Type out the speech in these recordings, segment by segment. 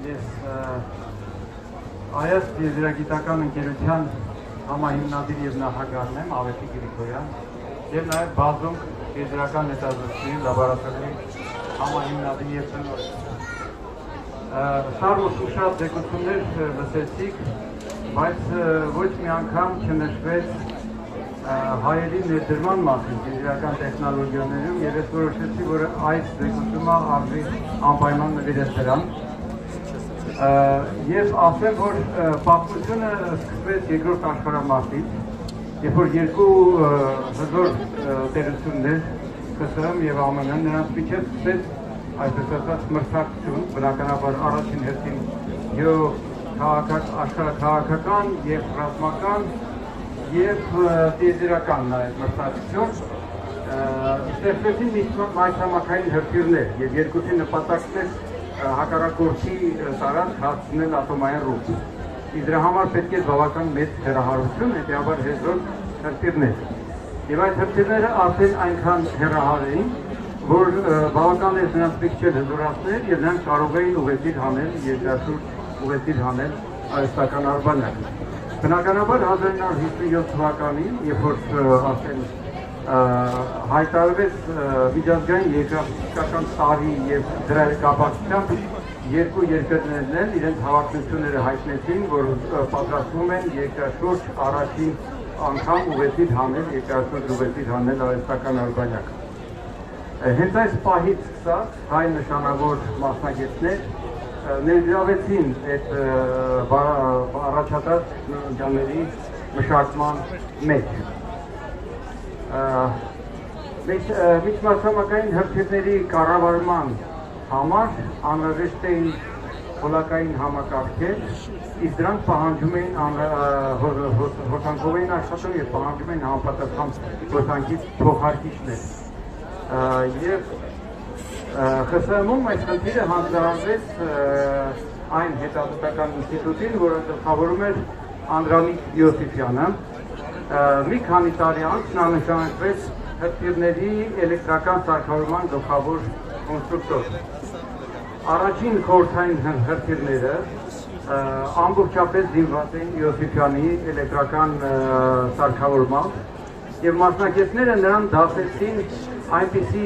Ես այս տիեզերագիտական ընկերության համահիմնադիր եւ նախագահն եմ Ավետիք Գրիգորյան եւ նաեւ բազում տիեզերական հետազոտությունների լաբորատորիայի համահիմնադիր եւ տնօրեն։ Շարուց ու շատ ձգություններ լսեցիք, բայց ոչ մի անգամ չնշվեց հայերի ներդրման մասին տիեզերական տեխնոլոգիաներում եւ ես որոշեցի, որ այս ձգությունը արժի անպայման նվիրել դրան։ Եվ ասեմ, որ պատմությունը սկսվեց երկրորդ աշխարհամարտից, երբ որ երկու հզոր տերություններ ԿՍՀՄ եւ ԱՄՆ-ն նրանց միջև սկսեց այսպես ասած մրցակցություն, բնականաբար առաջին հերթին աշխարհաքաղաքական եւ ռազմական եւ տիեզերական նաեւ մրցակցություն, ստեղծվեցին մայրցամաքային հրթիռներ եւ երկուսի նպատակն էր հակառակորդի տարածք հասցնել ատոմային ռումբ։ Դրա համար պետք է բավական մեծ հեռահարություն, հետեւաբար հզոր հրթիռներ։ Եվ այդ հրթիռները արդեն այնքան հեռահար էին, որ բավական էր նրանց պետք չէ հզորացնել եւ նրանք կարող էին ուղեծիր հանել երկրաշուրջ ուղեծիր հանել արհեստական Արբանյակ։ Բնականաբար 1957 թվականին, երբ որ ասեն հայտարարվեց միջազգային երկրաֆիզիկական տարի եւ դրա կապակցությամբ երկու երկրներն իրենց հավակնությունները հայտնեցին, որ պատրաստվում են երկրաշուրջ առաջին անգամ ուղեծիր հանել երկրաշուրջ ուղեծիր հանել արհեստական Արբանյակ։ Հենց այս պահից սկսած հայ նշանավոր մասնագետներ ներգրավեցին այդ առաջատար ջաների մշակման մեջ։ Միջմասամակային հրթիռների կառավարման համար անհրաժեշտ էին հոլակային համակարգեր, իսկ դրանք պահանջում էին հոսանքով էին աշխատում եւ պահանջում էին համապատասխան հոսանքի փոխարկիչներ։ Եվ ԽՍՀՄ-ում այս խնդիրը հանձնարարվեց այն հետազոտական ինստիտուտին, որը գլխավորում էր Անդրանիկ Յոսիֆյանը։ Մի քանի տարի անց նա նշանակվեց հրթիռների էլեկտրական սարքավորման գլխավոր կոնստրուկտոր։ Առաջին խորհրդային հրթիռները ամբողջապես զինված էին Յոսիֆյանի էլեկտրական սարքավորմամբ եւ մասնակիցները նրան դասեցին այնպիսի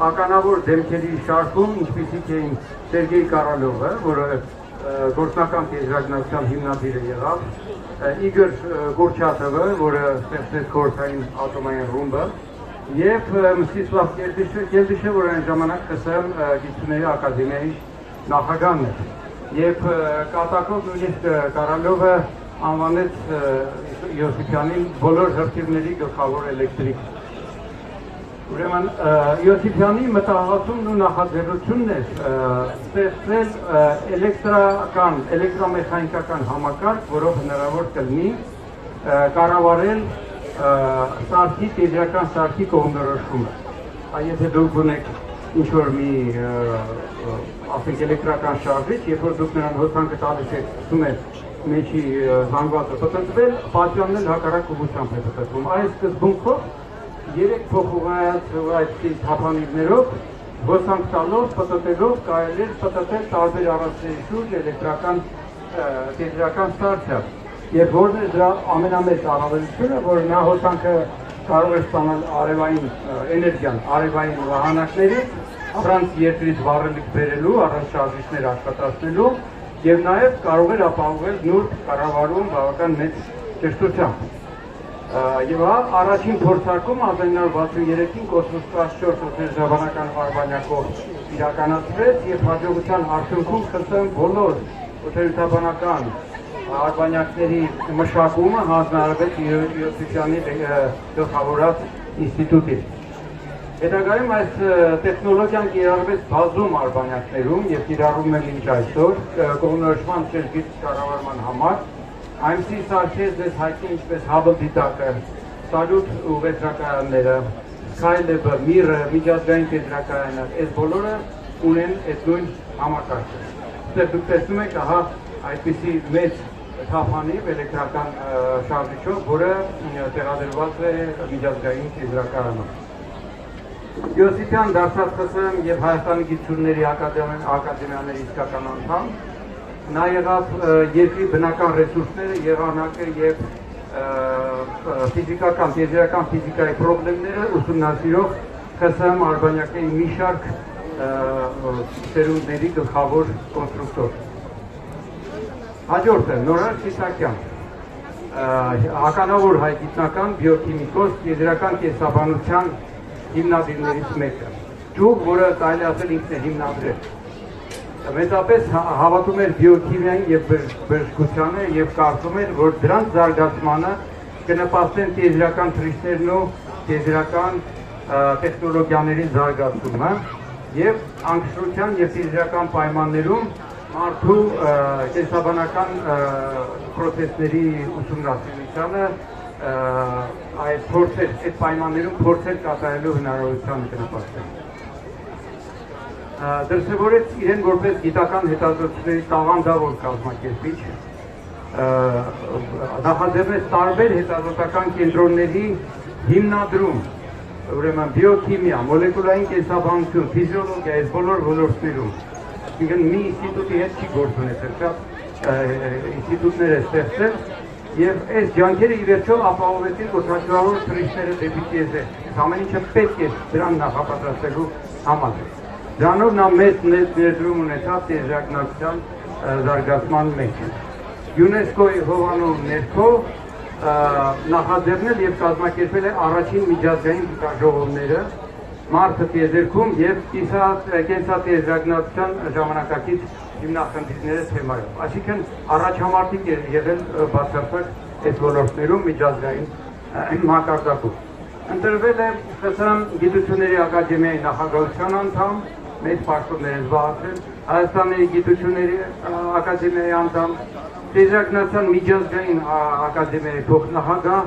ականավոր դեմքերի շարքում, ինչպիսիք էին Սերգեյ Կարալովը, որը գործնական տիեզերագնացության հիմնադիրը եղավ, Իգոր Կուրչատովը, որը ստեղծեց խորհրդային ատոմային ռումբը, եւ Մստիսլավ Գելդիշը, որը այն ժամանակ ԿՍՀՄ գիտությունների ակադեմիայի նախագահն էր։ Եվ կատակով նույնիսկ Կարալովը անվանեց Յոսիփյանին բոլոր հրթիռների գլխավոր էլեկտրիկ։ Ուրեմն Յոսիփյանի մտահղացումն ու նախաձեռնությունն էր ստեղծել էլեկտրամեխանիկական համակարգ, որով հնարավոր կլինի կառավարել սարքի տիեզերական սարքի կողմնորոշումը։ Եթե դուք ունեք ինչ-որ մի ասենք էլեկտրական շարժիչ, երբ որ դուք նրան հոսանքը տալիս եք, սկսում է մեջի զանգվածը պտտվել, պատյանն էլ հակառակ ուղղությամբ է պտտվում։ Այս սկզբունքով երեք փոխուղայաց այդպիսի թափանիվներով հոսանք տալով, պտտելով կարելի է պտտել տարբեր առանցքների շուրջ էլեկտրական տիեզերական սարքը։ Եվ որն է դրա ամենամեծ առավելությունը, որ նա հոսանքը կարող է ստանալ արևային էներգիան, արևային վահանակներից, առանց երկրից վառելիք բերելու, առանց շարժիչներ աշխատացնելու եւ նաեւ կարող է ապահովել նուրբ կառավարում բավական մեծ ճշտությամբ։ Եվ առաջին փորձարկումը 1963-ին կոսմոս 14 օդերժաբանական արբանյակով իրականացվեց եւ հաջողության արդյունքում ԽՍՀՄ բոլոր օդերժաբանական արբանյակների մշակումը հանձնարարվեց Յոսիփյանի գլխավորած ինստիտուտին։ Հետագայում այս տեխնոլոգիան կիրառվեց բազում արբանյակներում եւ կիրառվում է մինչ այսօր կողմնորոշման ճշգրիտ կառավարման համար։ Այնպիսի սարքեր ձեզ հայտնի ինչպես Hubble դիտակը, Salyut ուղեծրակայանները, Skylab-ը, Mir-ը, միջազգային տիեզերակայանը, այս բոլորը ունեն այդ նույն համակարգը։ Դուք տեսնում եք, ահա այդպիսի մեծ թափանիվ էլեկտրական շարժիչով, որը տեղադրված է միջազգային տիեզերակայանում։ Յոսիփյան դարձած ԽՍՀՄ եւ Հայաստանի գիտությունների ակադեմիաների իսկական անդամ, նա եղավ երկրի բնական ռեսուրսները, եղանակը եւ ֆիզիկական, տիեզերական ֆիզիկայի խնդիրները ուսումնասիրող ԽՍՀՄ արբանյակների մի շարք սերունդների գլխավոր կոնստրուկտոր։ Հաջորդը Նորար Սիսակյան, ականավոր հայ գիտնական, բիոքիմիկոս, տիեզերական կենսաբանության հիմնադիրներից մեկը։ Ճյուղ, որը կարելի ասել ինքն է հիմնադրել։ Մեծապես հավատում էր բիոքիմիային եւ բժշկությանը եւ կարծում էր, որ դրանց զարգացմանը կնպաստեն տիեզերական թռիչքներն ու տիեզերական տեխնոլոգիաների զարգացումը եւ անկշռության եւ տիեզերական պայմաններում մարդու կենսաբանական պրոցեսների ուսումնասիրությանը այդ պայմաններում փորձեր կատարելու հնարավորության կնպաստեն։ Դրսևորեց իրեն որպես գիտական հետազոտությունների տաղանդավոր կազմակերպիչ, նախաձեռնեց տարբեր հետազոտական կենտրոնների հիմնադրում, ուրեմն բիոքիմիա, մոլեկուլային կենսաբանություն, ֆիզիոլոգիա, այս բոլոր ոլորտներում, այսինքն մի ինստիտուտի հետ չի գործ ունեցել, շատ ինստիտուտներ է ստեղծել եւ այս ջանքերը ի վերջո ապահովեցին օդաչուավոր թռիչքները դեպի տիեզեր, ամեն ինչը պետք է դրան նախապատրաստելու համար։ Դրանով նա մեծ ներդրում ունեցավ տիեզերական զարգացման մեջ։ ՅՈՒՆԵՍԿՕ-ի հովանու ներքո նախաձեռնել եւ կազմակերպել է առաջին միջազգային գիտաժողովները մարդը տիեզերքում եւ կենսատիեզերական ժամանակակից հիմնախնդիրները թեմայով։ Այսինքն առաջամարտիկ է եղել բացարձակ այս ոլորտներում միջազգային մակարդակում։ Ընտրվել է ԽՍՀՄ Գիտությունների ակադեմիայի նախագահության անդամ, մեծ պաշտոններ է զբաղեցրել, Հայաստանի Գիտությունների ակադեմիայի անդամ, Տիեզերական միջազգային ակադեմիայի փոխնախագահ,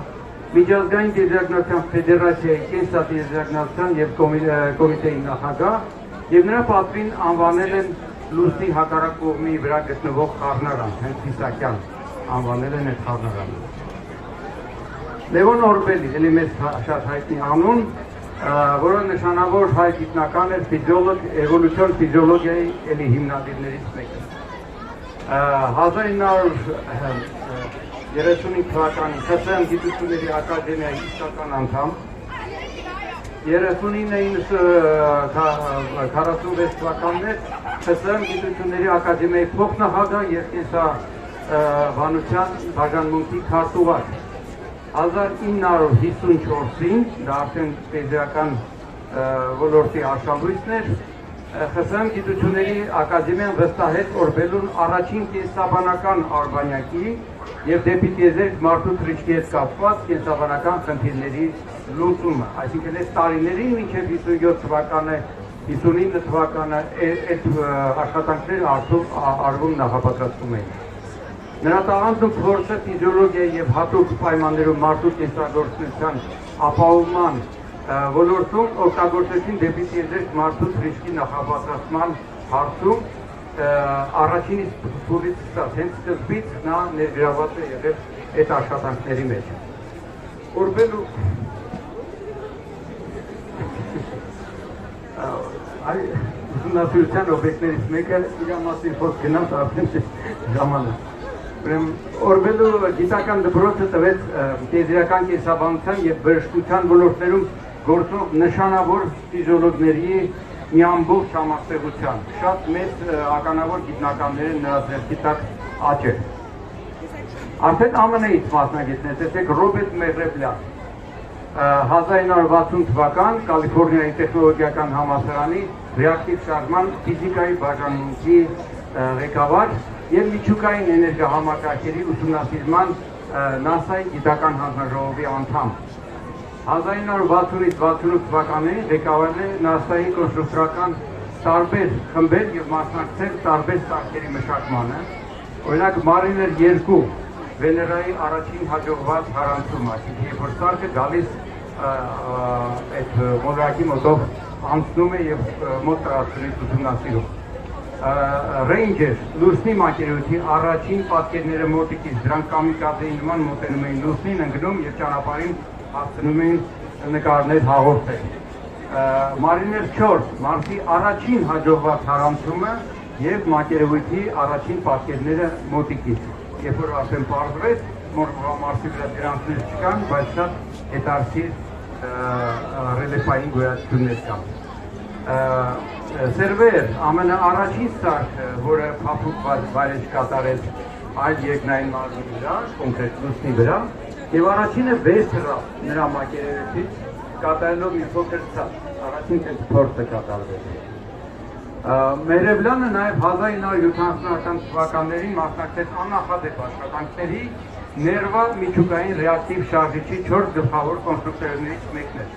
Միջազգային տիեզերական ֆեդերացիայի կենսատիեզերական եւ կոմիտեի նախագահ եւ նրա պատվին անվանել են լուսնի հակառակ կողմի վրա գտնվող խառնարան, հենց Սիսակյան անվանել են այդ խառնարանը։ Լևոն Օրբելի, ելի մեծ շատ հայտնի անուն, որը նշանավոր հայ գիտնական էր, ֆիզիոլոգ, էվոլյուցիոն ֆիզիոլոգիայի ելի հիմնադիրներից մեկը։ 1935 թվականին ԽՍՀՄ Գիտությունների ակադեմիայի իսկական անդամ, 39-46 թվականներ ԽՍՀՄ Գիտությունների ակադեմիայի փոխնախագահ եւ կենսաբանության բաժանմունքի քարտուղար։ 1954-ին, դա արդեն տիեզերական ոլորտի աշխատանքն էր, ԽՍՀՄ Գիտությունների ակադեմիան վստահեց Օրբելուն առաջին կենսաբանական արբանյակի եւ դեպի տիեզեր մարդու թռիչքի հետ կապված կենսաբանական խնդիրների լուծումը, այսինքն այս տարիներին մինչև 57 թվականը, 59 թվականը այդ աշխատանքները արվում նախապատրաստում էին։ Նրա տաղանդն ու փորձը ֆիզիոլոգիայի եւ հատուկ պայմաններում մարդու կենսագործունեության ապահովման ոլորտում օգտագործեցին դեպի տիեզեր մարդու թռիչքի նախապատրաստման հարցում առաջինից փուլից սկսած, հենց սկզբից նա ներգրաված է եղել այդ աշխատանքների մեջ։ Օրբելու ուսումնասիրության օբյեկտներից մեկը իր մասին խոսք գնաց արդեն ժամանակ։ Օրբելու գիտական դպրոցը տվեց տիեզերական կենսաբանության եւ բժշկության ոլորտներում գործող նշանավոր ֆիզիոլոգների մի ամբողջ համաստեղության, շատ մեծ ականավոր գիտնականներ են նրա ձեռքի տակ աճել։ Արդեն ԱՄՆ-ից մասնագետներ, տեսեք Ռոբերտ Մեհրեբլյան, 1960 թվական Կալիֆոռնիայի տեխնոլոգիական համալսարանի ռեակտիվ շարժման ֆիզիկայի բաժանմունքի ղեկավար եւ միջուկային էներգահամակարգերի ուսումնասիրման NASA-ի գիտական հանձնաժողովի անդամ։ 1960-ից 68 թվականներին ղեկավարել է NASA-ի կոնստրուկտորական տարբեր խմբեր եւ մասնակցել տարբեր սարքերի մշակմանը, օրինակ Mariner 2 Վեներայի առաջին հաջողված հարանցումը, այսինքն երբ որ սարքը գալիս այդ մոլորակի մոտով անցնում է եւ մոտ տարածքից ուսումնասիրում։ Ranger լուսնի մակերևույթի առաջին պատկերները մոտիկից դրանք կամիկադեի նման մոտենում էին լուսնին, ընկնում եւ ճանապարհին հասցնում էին նկարներ հաղորդել։ Mariner 4 Մարսի առաջին հաջողված հարանցումը եւ մակերևույթի առաջին պատկերները մոտիկից։ Երբ որ արդեն բարձրեց, Մարսի վրա դրանցներ չկան, բայց շատ հետարքիր ռելիեֆային գոյացություններ կան։ Սերվեր ամենաառաջին սարքը, որը փափուկ վայրեջ կատարեց այլ երկնային մարմնի վրա, կոնկրետ լուսնի վրա, եւ առաջինը վեր թռավ նրա մակերևույթից կատարելով մի փոքր ցած, առաջին փորձը կատարվեց։ Մերևլյանը նաև 1970-ական թվականներին մասնակցեց աննախադեպ աշխատանքների ներվա միջուկային ռեակտիվ շարժիչի 4 գլխավոր կոնստրուկտորներից մեկն էր։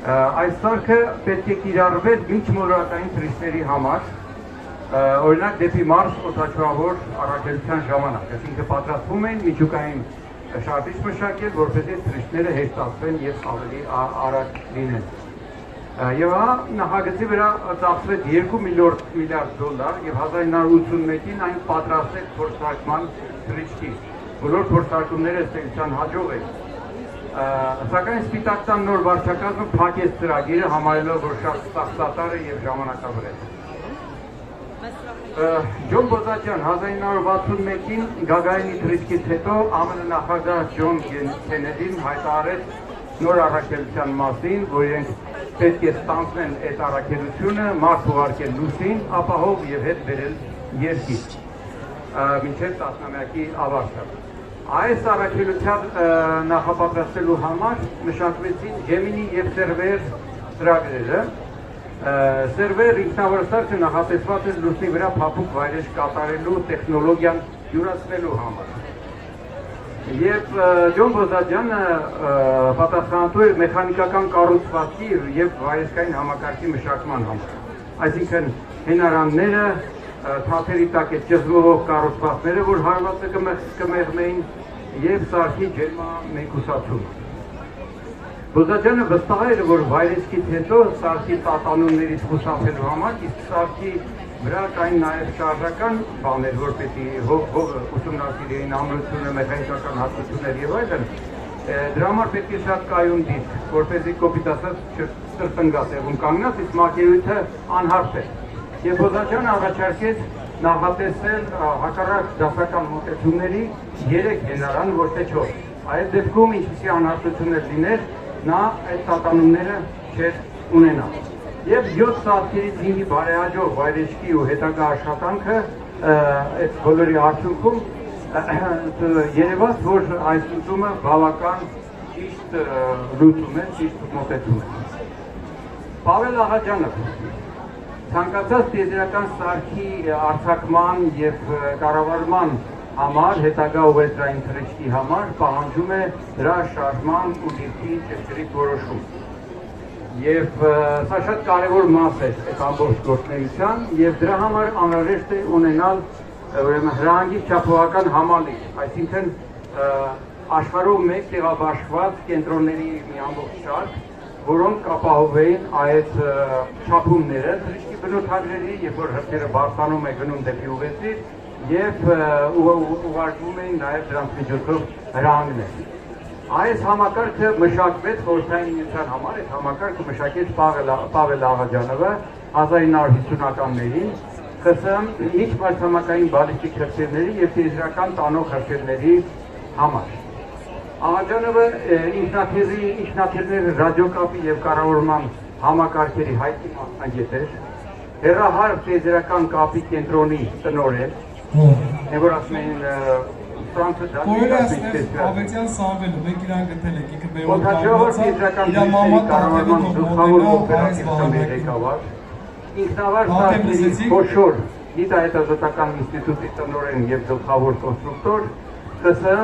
Այս սարքը պետք է կիրառվեր միջմոլորակային թռիչքների համար, օրինակ դեպի Մարս օդաչուավոր առաքելության ժամանակ, այսինքն պատրաստվում են միջուկային շարժիչ մշակել, որպեսզի թռիչքները հեշտացվեն եւ ավելի արագ լինեն։ Եվ նախագծի վրա ծախսվեց $2 միլիարդ եւ 1981-ին այն պատրաստեց փորձարկման թռիչքի։ Բոլոր փորձարկումները ստեղծան հաջող էին։ Սակայն Սպիտակ նոր վարչակազմը փակեց ծրագիրը, համարելով, որ շատ ծախսատար է եւ ժամանակավոր է։ Ջոն Բոզաջյան 1961-ին Գագարինի թռիչքից հետո ԱՄՆ նախագահ Ջոն Քենեդին հայտարարեց նոր առաքելության մասին, որ իրենք պետք է ստանձնեն այդ առաքելությունը, մարդ ուղարկել լուսին, ապահով եւ հետ բերել երկիր, մինչև տասնամյակի ավարտը։ Այս առաքելության նախապատրաստելու համար մշակվեցին Gemini եւ Server ծրագրերը։ Server ինքնավոր սարքը նախատեսված է լուսնի վրա փափուկ վայրեջ կատարելու տեխնոլոգիան յուրացնելու համար։ Եվ Ջոն Բոզաջյանը պատասխանատու էր մեխանիկական կառուցվածքի եւ վայրեջկային համակարգի մշակման համար։ Այսինքն հենարանները, թաթերի տակ է ճզմվող կառուցվածքները, որ հարվածը կմեղմեին եւ սարքի ջերմամեկուսացումը։ Բոզաջյանը վստահ էր, որ վայրեջքից հետո սարքի տատանումներից խուսափելու համար իսկ սարքի վրա կային նաև շարժական բաներ, որ պետք է ուսումնասիրեին ամրությունը, մեխանիկական հատկություններ եւ այլն։ Դրա համար պետք է շատ կայուն դիսկ, որպեսզի կոպիտ ասած չտրտնգացեղում կանգնած, իսկ մակերույթը անհարթ է։ Եվ Բոզաջյանը առաջարկեց նախատեսել հակառակ դասական մոտեցումների 3 հենարան, ոչ թե 4։ Այդ դեպքում ինչպիսի անհարթություններ լիներ, նա այդ տատանումները չէր ունենա։ Եվ 7 սարքերից 5-ի բարեհաջող վայրեջքի ու հետագա աշխատանքը այդ բոլորի արդյունքում երևաց, որ այս լուծումը բավական ճիշտ լուծում է, ճիշտ մոտեցում է։ Պավել Աղաջանով ցանկացած տիեզերական սարքի արձակման եւ կառավարման համար հետագա ուղեծրային թռիչքի համար պահանջում է դրա շարժման ու դիրքի ճշգրիտ որոշում։ Եվ սա շատ կարևոր մաս է այդ ամբողջ գործունեության եւ դրա համար անհրաժեշտ է ունենալ ուրեմն հրահանգի չափողական համալիր, այսինքն աշխարհում մեկ տեղաբաշխված կենտրոնների մի ամբողջ շարք, որոնք կապահովեին այդ չափումները թռիչքի բնութագրերի, երբ որ հրթիռը բարձրանում է գնում դեպի ուղեծիր եւ ուղարկվում էին նաեւ դրանց միջոցով հրահանգներ։ Այս համակարգը մշակվեց խորհրդային միության համար, այդ համակարգը մշակեց Պավել Աղաջանովը 1950-ականներին ԽՍՀՄ միջմայրցամաքային բալիստիկ հրթիռների եւ տիեզերական տանող հրթիռների համար։ Աղաջանովը ինքնաթիռների ռադիոկապի եւ կառավարման համակարգերի հայտնի մասնագետ էր, հեռահար տիեզերական կապի կենտրոնի տնօրեն, որ ասում էին Ավետյան Սամվելը, մեկ իրան գտել եք, ինքը բերոտ կարվածա, իրա մամա տարտևի կողմոդենա այս վաղամեքին։ Ինքնավար սարքերի խոշոր գիտահետազոտական ինստիտուտի տնօրեն եւ գլխավոր կոնստրուկտոր, ԽՍՀՄ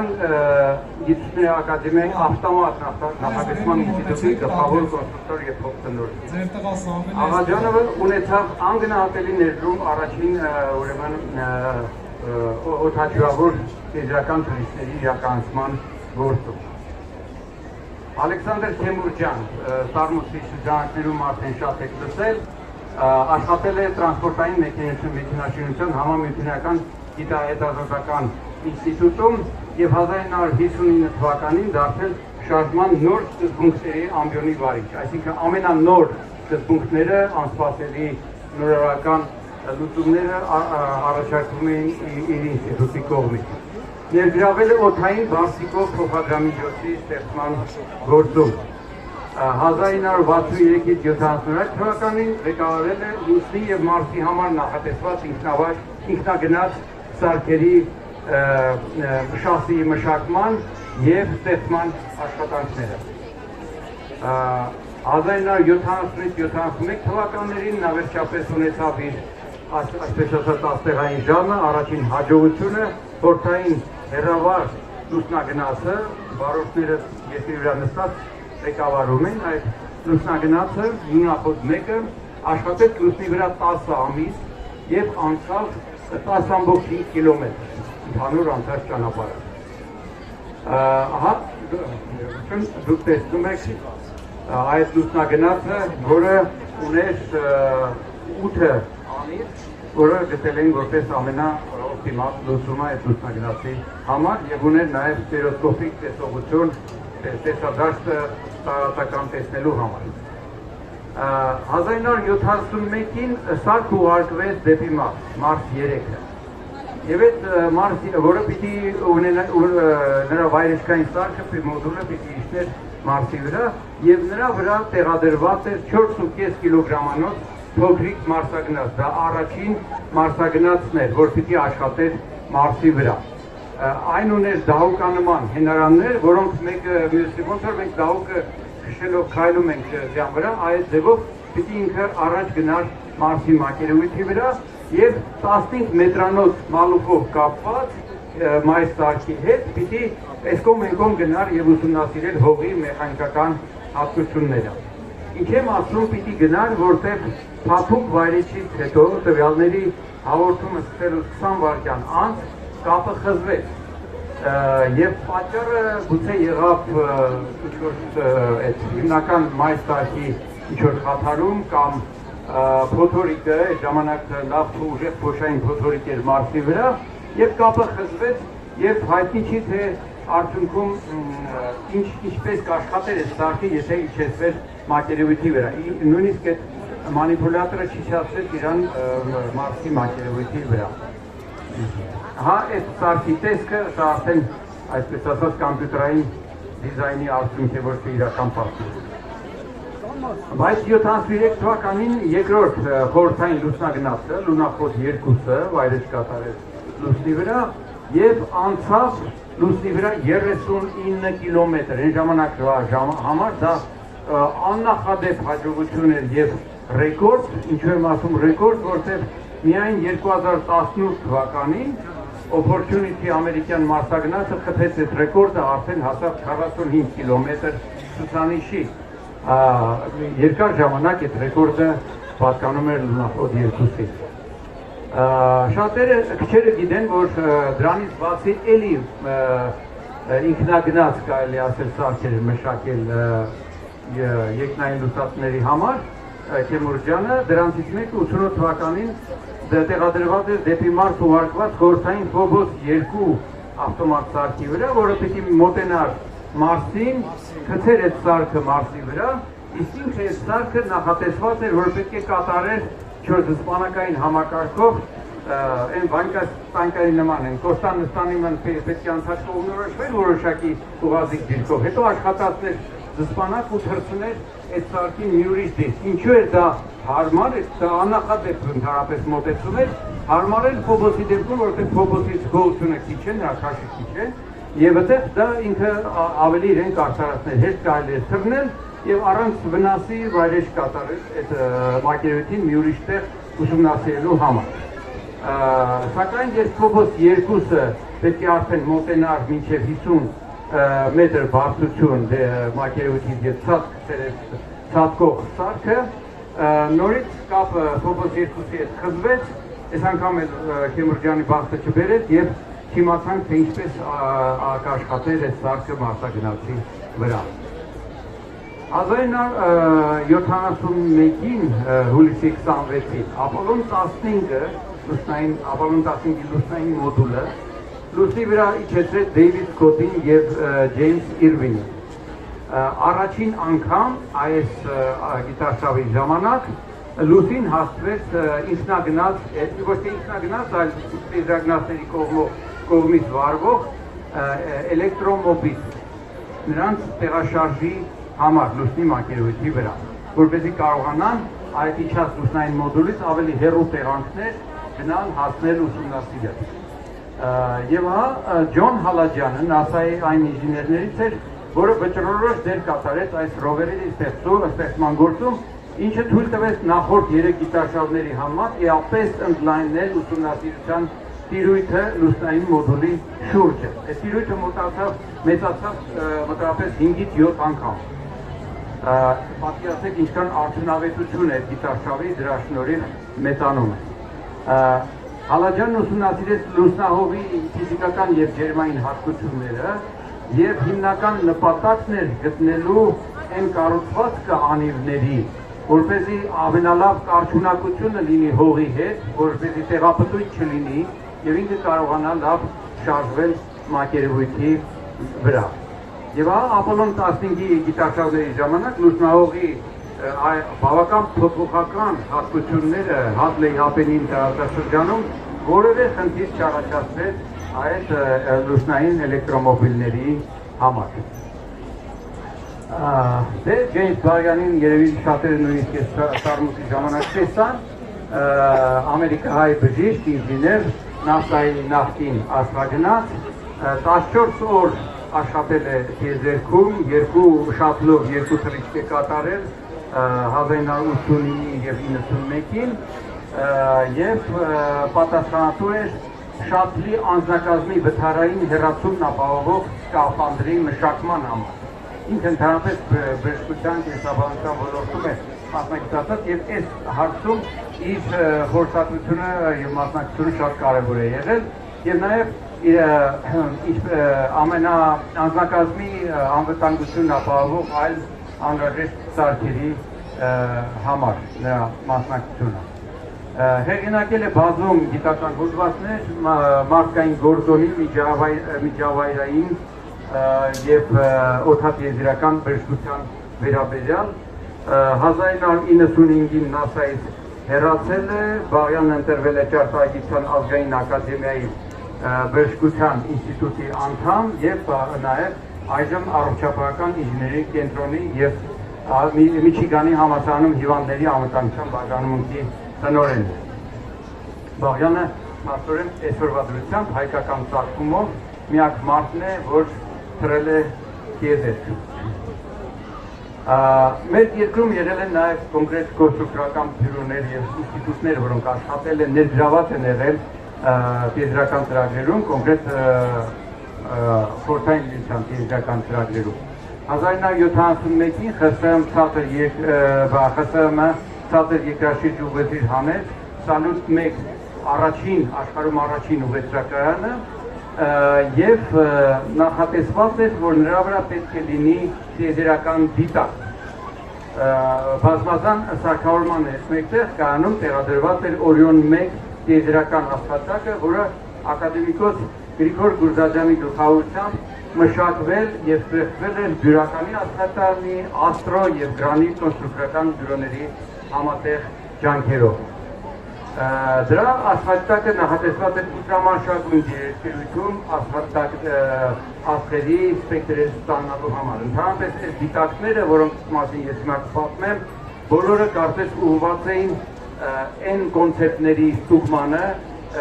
Գիտությունների ակադեմիայի ավտոմատ նախագծման ինստիտուտի գլխավոր կոնստրուկտոր եւ փոխտնօրեն։ Ձեր տղա Սամվելը Աղաջանովը ունեցավ անգնահատելի ներդրում առաջին ուրեմն օդաչուավոր տիեզերական թռիչքների իրականացման գործում։ Ալեքսանդր Թեմուրջյան, Սարմուտի շրջանակներում արդեն շատ եք լսել, աշխատել է տրանսպորտային մեքենաշինության համամիութենական գիտահետազոտական ինստիտուտում եւ 1959 թվականին դարձել շարժման նոր սկզբունքների ամբիոնի վարիչ, այսինքն ամենանոր սկզբունքները անսպասելի նորարարական լուծումները առաջարկվում էին իր ինստիտուտի կողմից։ Ներգրավել է օդային բարձիկով փոխադրամիջոցի ստեղծման գործում։ 1963-71 թվականին ղեկավարել է Լուսնի և Մարսի համար նախատեսված ինքնագնաց սարքերի շասիի մշակման և ստեղծման աշխատանքները։ 1970-71 թվականներին նա վերջապես ունեցավ իր այսպես ասած աստեղային ժամը, առաջին հաջողությունը խորհրդային հեռավար լուսնագնացը, վարորդները երկրի վրա նստած ղեկավարում են այդ լուսնագնացը, նույնախոս մեկը աշխատեց լուսնի վրա 10 ամիս և անցավ 10.5 կիլոմետր ընդհանուր անցած ճանապարհը։ Ահա դուք տեսնում եք այդ լուսնագնացը, որը ուներ 8 անիր, որը գտել են որպես ամենաօպտիմալ լուծումը այդ լուսնագնացի համար և ուներ նաև ստերոսկոպիկ տեսողություն, տեսադարձը տարածական տեսնելու համար։ 1971-ին սարք ուղարկվեց դեպի Մարս 3-ը և այդ Մարսի, որը պիտի նրա վայրեջքային սարքը մոդուլը պիտի իջներ Մարսի վրա և նրա վրա տեղադրված էր 4.5 կիլոգրամանոց փոքրիկ մարսագնաց, դա առաջին մարսագնացն էր, որ պիտի աշխատեր Մարսի վրա։ Այն ուներ դահուկանման հենարաններ, որոնք մեկը մյուսի ոնց որ մենք դահուկը քշելով քայլում ենք դրան վրա, այդ ձևով պիտի ինքը առաջ գնար Մարսի մակերևույթի վրա և 15 մետրանոց մալուխով կապված մայր սարքի հետ պիտի էսկոմ գնար և ուսումնասիրել հողի մեխանիկական հատկությունները։ Ինչ եմ ասում պիտի գնար, որտեղ փափուկ վայրեջից հետո տվյալների հաղորդումը սկսելուց 20 վայրկյան անց կապը խզվեց և պատճառը գուցե եղավ ինչ-որ այդ հիմնական մայր սարքի ինչ-որ խաթարում կամ փոթորիկը, այդ ժամանակ լավ ուժեղ փոշային փոթորիկ էր Մարսի վրա և կապը խզվեց և հայտնի չի թե արդյունքում ինչպես կաշխատեր այդ սարքը, եթե իջեցվեր մակերևույթի վրա։ Նույնիսկ այդ մանիպուլյատորը չիջացրեց իրան Մարսի մակերևույթի վրա։ Հա, այդ սարքի տեսքը, սա արդեն այսպես ասած կամպյուտերային դիզայնի արդյունք է, ոչ թե իրական պատմություն։ Բայց 73 թվականին երկրորդ խորհրդային լուսնագնացը, լունախոս 2-ը վայրեջ կատարեց լուսնի վրա և անցավ լուսնի վրա 39 կիլոմետր, այն ժամանակվա համար դա աննախադեպ հաջողություն էր և ռեկորդ, ինչու եմ ասում ռեկորդ, որտեղ միայն 2018 թվականին Opportunity ամերիկյան մարսագնացը խփեց այդ ռեկորդը, արդեն հասավ 45 կիլոմետր ցուցանիշի։ Երկար ժամանակ այդ ռեկորդը պատկանում էր լունախոս 2-ին։ Քչերը գիտեն, որ դրանից բացի էլի ինքնագնաց կարելի ասել սարքեր մշակել երկնային լուսածների համար, Քեմուրջյանը, դրանցից մեկը 88 թվականին տեղադրված էր դեպի Մարս ուղարկված խորհրդային Ֆոբոս 2 ավտոմատ սարքի վրա, որը պիտի մոտենար Մարսին, գցեր այդ սարքը Մարսի վրա, իսկ ինքը այդ սարքը նախատեսված էր, որ պետք է կատարեր չորզսպանակային համակարգով այն վանկայի նման են, Կոստան նստանիման պետք է անցած կողմնորոշվել որոշակի ուղազիկ դիրքով, հետո աշխատացներ զսպանակ ու թրցներ այդ սարքին մի ուրիշ դիրք։ Ինչու էր դա հարմար, դա աննախադեպ ընդհանրապես մոտեցում էր, հարմար էր Ֆոբոսի դեպքում, որտեղ Ֆոբոսից գոհությունը քիչ է, նրա քաշը քիչ է, և այդտեղ դա ինքը ավելի իրեն կարծարացներ, հեշտ կարելի է թռնել և առանց վնասի վայրեջ կատարել այդ մակերևույթին մի ուրիշ տեղ ուսումնասիրելու համար։ Սակայն երբ Ֆոբոս 2-ը պետք է արդեն մոտենար մինչև 50 մետր բարձրություն մակերևույթից և ցածկող սարքը, նորից կապը Ֆոբոս 2-ի հետ խզվեց, այս անգամ էլ Քեմուրջյանի բախտը չբերեց և չիմացանք, թե ինչպես կաշխատեր այդ սարքը մարսագնացի վրա։ 1971-ին հուլիսի 26-ին Ապոլոն 15-ը լուսնային մոդուլը լուսնի վրա իջեցրեց Դեյվիդ Սքոթին և Ջեյմս Իրվինը։ Առաջին անգամ այս գիտարշավի ժամանակ լուսին հասցվեց ինքնագնաց, ոչ թե ինքնագնաց, այլ տիեզերագնացների կողմից վարվող էլեկտրոմոբիլ, նրանց տեղաշարժի համար լուսնի մակերևույթի վրա, որպեսզի կարողանան այդ իջած լուսնային մոդուլից ավելի հեռու տեղանքներ գնալ հասնել ուսումնասիրել։ Եվ հա Ջոն Հալաջյանը NASA-ի այն ինժեներներից էր, որը վճռորոշ դեր կատարեց այս ռովերի ստեղծման գործում, ինչը թույլ տվեց նախորդ 3 գիտարշավների համար էապես ընդլայնել ուսումնասիրության տիրույթը լուսնային մոդուլի շուրջը։ Այս տիրույթը մեծացավ մոտավորապես 5-ից 7 անգամ։ Պատկերացրեք ինչքան արդյունավետություն է գիտարշավի դրա շնորհիվ մեծանում է։ Հալաջյանն ուսումնասիրեց լուսնահովի ֆիզիկական եւ ջերմային հատկությունները եւ հիմնական նպատակն էր գտնելու այն կառուցվածքը անիվների, որպեսզի ամենալավ արդյունավետությունը լինի հողի հետ, որպեսզի տեղապտույտ չլինի եւ ինքը կարողանա լավ շարժվել մակերևույթի վրա։ Եվ Ապոլոն 15-ի գիտարշավների ժամանակ լուսնահողի բավական փոփոխական հատկությունները Հաբլեի հապենին տարածաշրջանում որևէ խնդիր չառաջացրեց այդ լուսնային էլեկտրոմոբիլների համար։ Դե Ջեյմս Բարյանին երևի շատերը նույնիսկ այս սարմուտի ժամանակ տեսան, ամերիկահայ բժիշկ, ինժեներ, NASA-ի նախկին աստղագնաց, 14 օր աշխատել է տիեզերքում, 2 շատլով 2 թռիչք է կատարել 1989 և 91-ին և պատասխանատու էր շատլի անձնակազմի վթարային հեռացումն ապահովող սկաֆանդրի մշակման համար։ Ինքը ընդհանրապես բժշկության կենսաբանության ոլորտում է մասնակցած և այս հարցում իր խորհրդատվությունը և մասնակցությունը շատ կարևոր է եղել և նաև անձնակազմի անվտանգությունն ապահովող այլ անհրաժեշտ սարքերի համար նրա մասնակցությունը։ Հեղինակել է բազում գիտական հոդվածներ մարդկային գործոնի միջավայրային և օդատիեզերական բժշկության վերաբերյալ 1995-ին NASA-ից հեռացել է, Բաղյանն ընտրվել է Ճարտարագիտության ազգային ակադեմիայի բժշկության ինստիտուտի անդամ և նաև այժմ առողջապահական ինժեների կենտրոնի և Միչիգանի համալսարանում հիվանդների անվտանգության բաժանմունքի տնօրենն է։ Բաղյանը մասնորեն այսօրվա դրությամբ հայկական ծագումով միակ մարդն է, որ թռել է տիեզերք։ Մեր երկրում եղել են նաև կոնկրետ կոնստրուկտորական բյուրոներ և ինստիտուտներ, որոնք աշխատել են, ներգրաված են եղել տիեզերական ծրագրերում, կոնկրետ խորհրդային միության տիեզերական ծրագրերում։ 1971-ին ԽՍՀՄ ցածր երկրաշարժ ուղեծիր հանեց Սալյուտ 1 աշխարհում առաջին ուղեծրակայանը և նախատեսված էր, որ նրա վրա պետք է լինի տիեզերական դիտակ։ Բազմազան սարքավորման հետ մեկտեղ կայանում տեղադրված էր Օրիոն 1 տիեզերական աստղածակը, որը ակադեմիկոս Գրիգոր Գուրզաջյանի գլխավորությամբ մշակվել և ստեղծվել էր բյուրականի աստղատարանի, աստրո և գրանի կոնստրուկտորական բյուրոների համատեղ ջանքերով։ Դրա աստղածակը նախատեսված էր ուտրամանշակույն երևույթում աստղերի սպեկտրեր ստանալու համար։ Ընդհանրապես այս դիտակները, որոնց մասին ես հիմա կպատմեմ, բոլորը կարծես ուղղված էին այն կոնցեպտների ստուգմանը,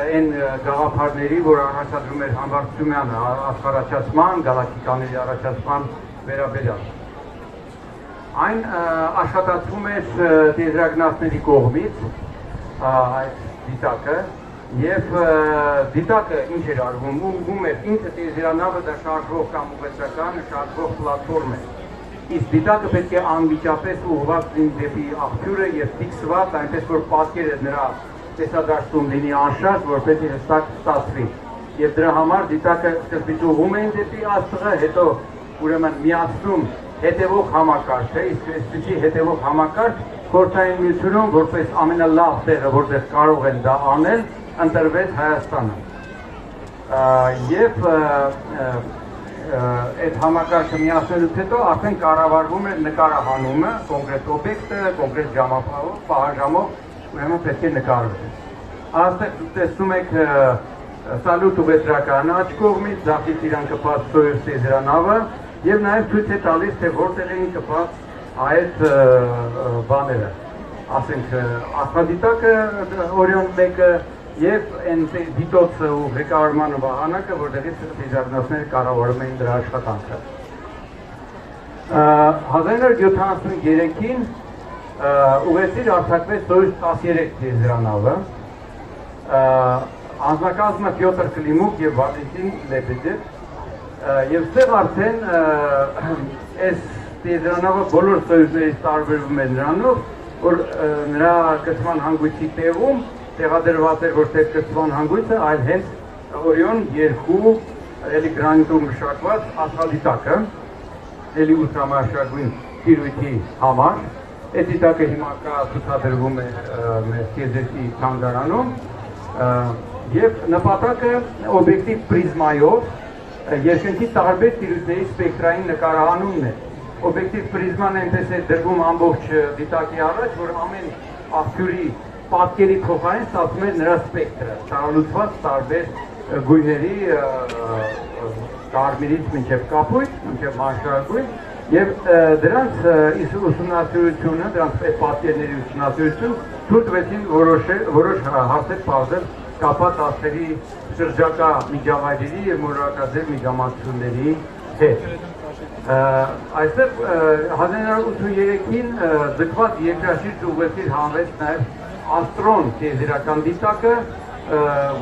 այն գաղափարների, որ առաջադրում էր Համբարձումյանը աշխարհաչացման, գալակտիկաների առաջացման վերաբերյալ։ Այն աշխատացվում էր տիեզերագնացների կողմից այդ դիտակը և դիտակը ինչ էր արվում, ուղղում էր ինքը տիեզերանավը դա շարժվող կամ ուղղեցական շարժվող պլատֆորմ է։ Իսկ դիտակը պետք է անմիջապես ուղղված լինի դեպի աղբյուրը և ֆիքսված, այնպես որ պատկերը նրա տեսադաշտում լինի անշարժ, որպեսզի հստակ ստացվի։ Եվ դրա համար դիտակը սկզբից ուղղում էին դեպի աստղը, հետո ուրեմն միացնում հետևող համակարգ է, իսկ այսպիսի հետևող համակարգ խորհրդային միությունում որպես ամենալավ տեղը, որտեղ կարող են դա անել, ընտրվեց Հայաստանը։ Եվ այդ համակարգը միացնելուց հետո արդեն կառավարվում է նկարահանումը, կոնկրետ օբյեկտը, կոնկրետ ժամապահով, պահաժամով, ուրեմն պետք է նկարվի։ Այստեղ տեսնում եք սալուտ ուղեծրականը աջ կողմից, ձախից իրան կպած Սոյուզ տիեզերանավը եւ նաեւ ցույց է տալիս, թե որտեղ էին կպած այդ բաները, ասենք աստղադիտակը Օրիոն 1-ը եւ այն դիտոցը ու ղեկավարման վահանակը, որտեղից դիզայներները կառավարում էին դրա աշխատանքը։ 1973-ին ուղեցիր արձակվեց Սոյուզ 13 տիեզերանավը, անձնակազմը Պյոտր Կլիմուկ եւ Վալենտին Լեբեդև, եւ ստեղ արդեն այս տիեզերանավը բոլոր սոյուզներից տարբերվում է նրանով, որ նրա կցման հանգույցի տեղում տեղադրված էր ոչ թե կցման հանգույցը, այլ հենց Օրիոն 2 էլի գրանիտում մշակված աստղադիտակը, էլի ուսամաշակույն տիրույթի համար։ Այդ դիտակը հիմա կա ցուցադրվում է մեր տիեզերքի թանգարանում եւ նպատակը օբյեկտիվ պրիզմայով երկնքի տարբեր տիրույթների սպեկտրային նկարահանումն է։ Օբյեկտիվ պրիզման այնպես է դրվում ամբողջ դիտակի առաջ, որ ամեն աղբյուրի պատկերի փոխարեն ստացվում է նրա սպեկտրը, տարալուծված տարբեր գույների կարմիրից մինչև կապույտ, մինչև մանշարակույն, եւ դրանց ուսումնասիրությունը, դրանց պատկերների ուսումնասիրություն թույլ տվեցին որոշ հարցեր պարզել կապված աստղերի շրջակա միջավայրերի եւ մոլորակաձև միջամասությունների հետ։ Այստեղ 1983-ին ձգված երկրաշարժ ուղղեցիր հանվեց նաեւ Աստրոն տիեզերական դիտակը,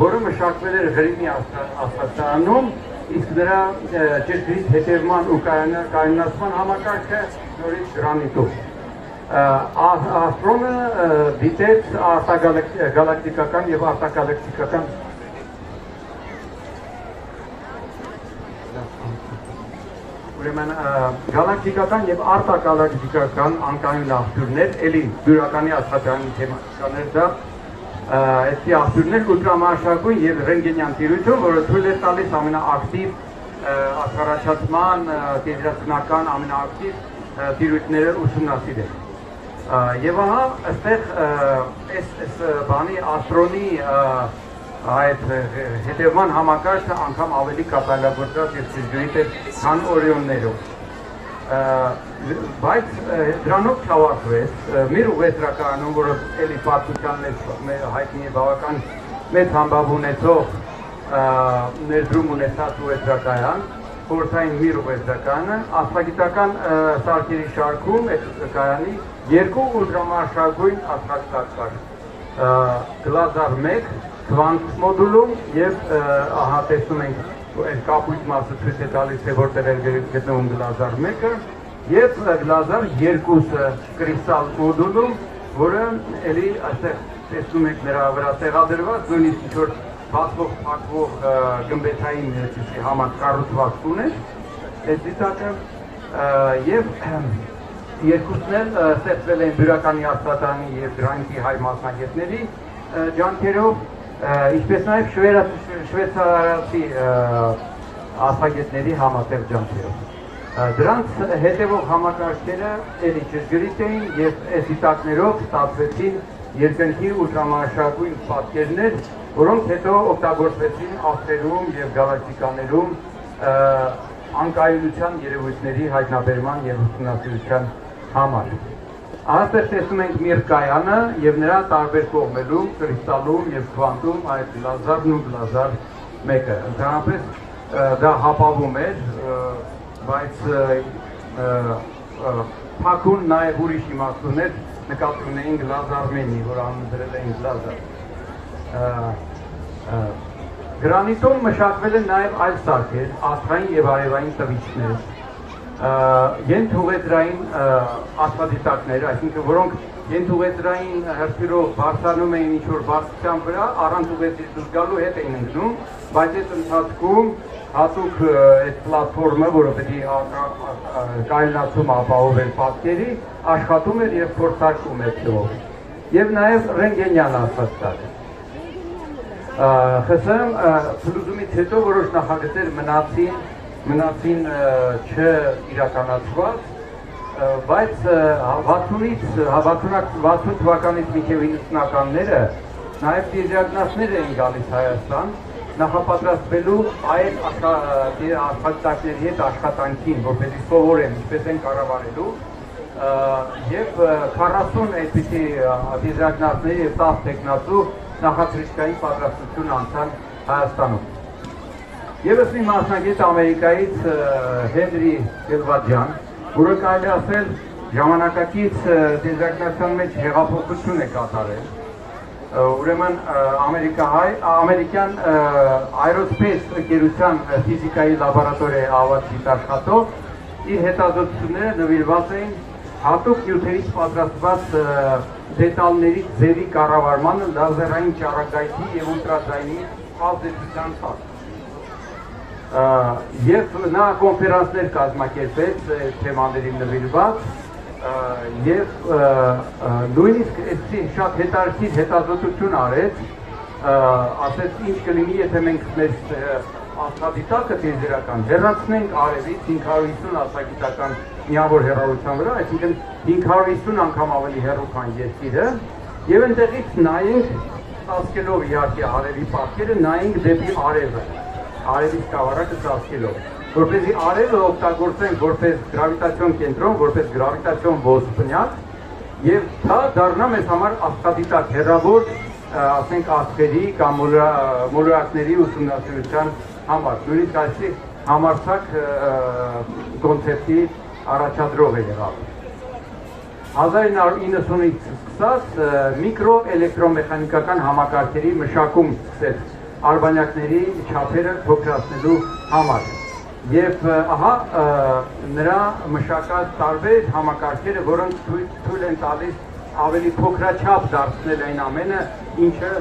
որը մշակվել էր Ղրիմի աստղադիտարանում, իսկ նրա ճշգրիտ հետևման ու կայունացման համակարգը նորից գրանիտով։ Աստրոնը դիտեց արտագալակտիկական եւ արտագալակտիկական ուրեմն գալակտիկական եւ արտագալակտիկական անկայուն աղբյուրներ, էլի բյուրականի աստղադիտարանի թեմատիկաներ դա այսի աղբյուրներ ուլտրամանշակույն եւ ռենտգենյան տիրույթում, որը թույլ է տալիս ամենաակտիվ աստղարաչացման տիեզերացնական ամենաակտիվ տիրույթները ուսումնասիրել։ Եվ ահա այստեղ այս բանի աստրոնի այդ հետևման համակարգը անգամ ավելի կատարելագործված եւ ճշգրիտ է, քան Օրիոններով։ Բայց դրանով չավարտվեց մեր ուղեծրականում, որը էլի պատմության մեջ հայտնի է բավական մեծ համբավ ունեցող ներդրում ունեցած ուղեծրակայան, խորհրդային միր ուղեծրականը, աստղագիտական սարքերի շարքում այդ կայանի երկու ուլտրամանշակույն աստղադիտակ կար, Գլազար 1 քվանտ մոդուլում եւ ահա տեսնում ենք այդ կապույտ մասը ցույց է տալիս, թե որտեղ է գտնվում Գլազար 1-ը եւ Գլազար 2-ը կրիստալ մոդուլում, որը էլի այստեղ տեսնում ենք նրա վրա տեղադրված, նույնիսկ ինչ-որ բացվող փակվող գմբեթային համար կառուցվածք ուներ այդ դիտակը եւ երկուսն էլ ստեղծվել են բյուրականի աստղադիտարանի եւ գրանիտի հայ մասնագետների ջանքերով, ինչպես նաեւ շվեյցարացի աստղագետների համատեղ ջանքերով։ Դրանց հետևող համակարգերը էլի ճշգրիտ էին եւ այս դիտակներով ստացվեցին երկնքի ուլտրամանշակույն պատկերներ, որոնք հետո օգտագործվեցին աստղերում եւ գալակտիկաներում անկայունության երևույթների հայտնաբերման եւ ուսումնասիրության համար։ Այստեղ տեսնում ենք Միրկայանը եւ նրա տարբեր կողմերում, կրիստալում եւ քվանտում այդ Գլազարն ու Գլազար 1-ը։ Ընդհանրապես դա հապավում էր, բայց փակուն նաեւ ուրիշ իմաստուններ նկատի ունեին Գլազարմենի, որ անուն դրել էին Գլազար։ Գրանիտում մշակվել են նաեւ այլ սարքեր, աստղային եւ արևային տվիճներ, ենթուղեծրային աստղադիտակներ, այսինքն որոնք ենթուղեծրային հրթիռով բարձրանում էին ինչ-որ բարձրության վրա, առանց ուղեծրից դուրս գալու հետ էին ընկնում, բայց այդ ընթացքում հատուկ այդ պլատֆորմը, որը պետք է կայունացում ապահովել պատկերի, աշխատում էր եւ փորձարկում էր թվով։ Եվ նաեւ ռենտգենյան աստղադիտակ։ ԽՍՀՄ փլուզումից հետո որոշ նախագծեր մնացին մնացին չիրականացված, բայց 60 թվականից մինչև 90-ականները նաև տիեզերականացիներ էին գալիս Հայաստան, նախապատրաստվելու այդ աշխատակների հետ աշխատանքին, որպեսզի սովորեն ինչպես են կառավարելու, եւ 40 այդպիսի տիեզերականացիների եւ 10 տեխնացու նախաձեռնային պատրաստություն անցան Հայաստանում։ Եվս մի մասնագետ Ամերիկայից Հենրի Էլվաջյան, որը կարելի ասել ժամանակակից տիեզերականության մեջ հեղափոխություն է կատարել, ուրեմն ամերիկյան Aerospace ընկերության ֆիզիկայի լաբորատորիայի ավագ գիտաշխատող իր հետազոտությունները նվիրված էին հատուկ նյութերից պատրաստված դետալների ձևի կառավարմանը լազերային ճառագայթի եւ ուլտրաձայնի ազդեցության տակ։ Եվ նա կոնֆերանսներ կազմակերպեց թեմաներին նվիրված եւ նույնիսկ այսի շատ հետաքրքիր հետազոտություն արեց, ասեց ինչ կլինի, եթե մենք մեր աստղադիտակը տիեզերական հեռացնենք արևից 550 աստղադիտական միավոր հեռավորության վրա, այսինքն 550 անգամ ավելի հեռու քան երկիրը, եւ այնտեղից նայենք 10 կիլով իհարկե արևի պատկերը նայենք դեպի արևը, արևի սկավառակը 10 կիլով, որպեսզի արևը օգտագործենք որպես գրավիտացիոն կենտրոն, որպես գրավիտացիոն ոսպնյակ եւ դա դառնա մեզ համար աստղադիտակ հեռավոր, ասենք աստղերի կամ մոլորակների ուսումնասիրության համար, նույնիսկ այսի համարձակ կոնցեպտի առաջադրող է եղավ։ 1990-ից սկսած միկրոէլեկտրոմեխանիկական համակարգերի մշակում սկսեց արբանյակների չափերը փոքրացնելու համար։ Եվ ահա նրա մշակած տարբեր համակարգերը, որոնք թույլ են տալիս ավելի փոքրաչափ դարձնել այն ամենը, ինչը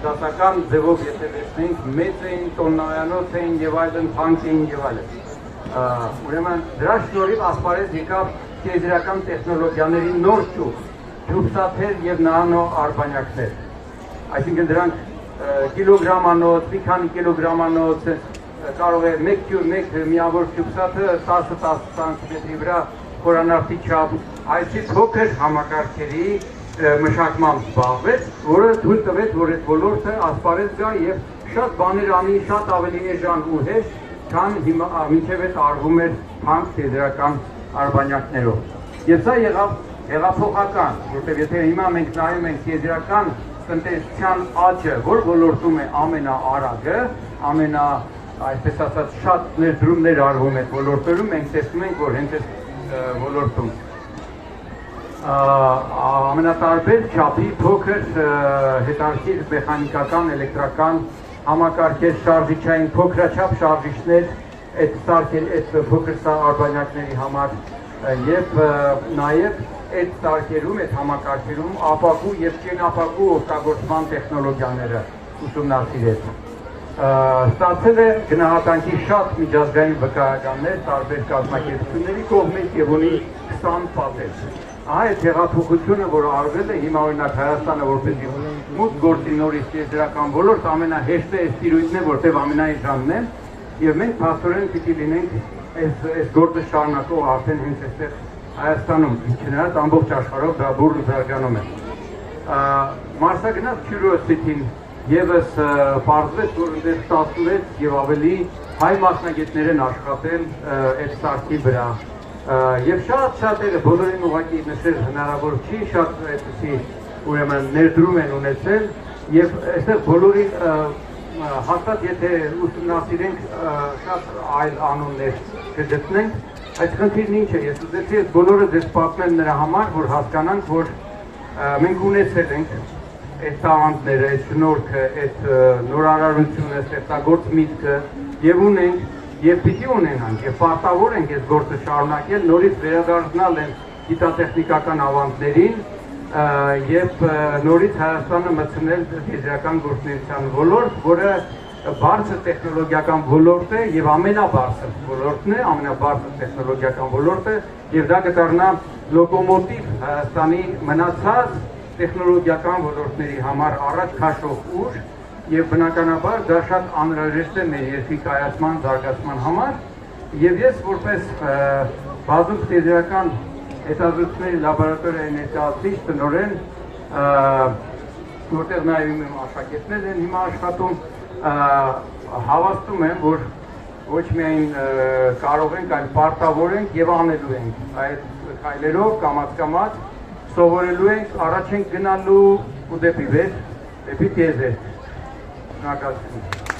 դասական ձևով եթե վերցնենք մեծ էին, տոննայանոց էին եւ այլն, թանկ էին եւ այլն։ Ուրեմն դրա շնորհիվ ասպարեզ եկավ տիեզերական տեխնոլոգիաների նոր ճյուղ, ջուպսաթեր եւ նանո արբանյակներ։ Այսինքն դրանք կիլոգրամանոց, մի քանի կիլոգրամանոց կարող է մեկ միավոր ջուպսաթը 10-10 սանտիմետրի վրա խորանարդի չափ, այսի փոքր համակարգերի մշակմամբ զբաղվեց, որը թույլ տվեց, որ այդ ոլորտը ասպարեզ գա եւ շատ բաներ անի, շատ ավելի էժան ու հեշտ, քան մինչև այդ արվում էր թանկ տիեզերական արբանյակներով։ Եվ սա եղավ հեղափոխական, որտեղ եթե հիմա մենք նայում ենք տիեզերական տնտեսության աճը, որ ոլորտում է ամենաարագը, այսպես ասած շատ ներդրումներ արվում այդ ոլորտերում, մենք տեսնում ենք, որ հենց այդ ոլորտում ամենատարբեր չափի փոքր հետաքրքիր մեխանիկական, էլեկտրական համակարգեր, շարժիչային փոքրաչափ շարժիչներ այդ փոքր արբանյակների համար եւ նաեւ այդ սարքերում, այդ համակարգերում ապակու եւ ճենապակու օգտագործման տեխնոլոգիաները ուսումնասիրեց։ Ստացել է գնահատանքի շատ միջազգային վկայականներ տարբեր կազմակերպությունների կողմից եւ ունի 20 պատեր։ Այդ հեղափոխությունը, որ արվել է հիմա օրինակ Հայաստանը որպես մուտք գործի նորից տիեզերական ոլորտ ամենահեշտ է այս տիրույթն է, որտեղ ամենաէժանն է եւ մենք փաստորեն պիտի լինենք այս գործը շարունակող արդեն հենց այստեղ Հայաստանում, չնայած ամբողջ աշխարհով դա բուռն զարգանում է։ Մարսագնաց Curiosity-ին եւս պարզվեց, որ այնտեղ 16 եւ ավելի հայ մասնագետներ են աշխատել այդ սարքի վրա։ Եվ շատ-շատերը բոլորին ուղղակի նշել հնարավոր չի, շատ այդպիսի ուրեմն ներդրում են ունեցել եւ այստեղ բոլորին հաստատ եթե ուսումնասիրենք շատ այլ անուններ կգտնենք, այդ խնդիրն ինչ է, ես ուզեցի այդ բոլորը ձեզ պատմել նրա համար, որ հասկանանք, որ մենք ունեցել ենք այդ տաղանդները, այդ շնորհքը, այդ նորարարությունը, ստեղծագործ միտքը եւ ունենք եւ պիտի ունենանք եւ պարտավոր ենք այս գործը շարունակել, նորից վերադառնալ են գիտատեխնիկական ավանդներին եւ նորից Հայաստանը մտցնել տիեզերական գործունեության ոլորտ, որը բարձր տեխնոլոգիական ոլորտ է եւ ամենաբարձր ոլորտն է, ամենաբարձր տեխնոլոգիական ոլորտը եւ դա կդառնա լոկոմոտիվ Հայաստանի մնացած տեխնոլոգիական ոլորտների համար առաջ քաշող ուժ եւ բնականաբար դա շատ անհրաժեշտ է մեր երկրի կայացման, զարգացման համար Եվ ես որպես բազում քրեական հետազոտությունների լաբորատորիայի ներկայացուցիչ տնօրեն, որտեղ նաև իմ աշակերտներն են հիմա աշխատում, հավաստում եմ, որ ոչ միայն կարող ենք, այլ պարտավոր ենք եւ անելու ենք այդ քայլերով կամաց սովորելու ենք, առաջ ենք գնալու ու դեպի վեր, դեպի տիեզերք։ Շնորհակալություն։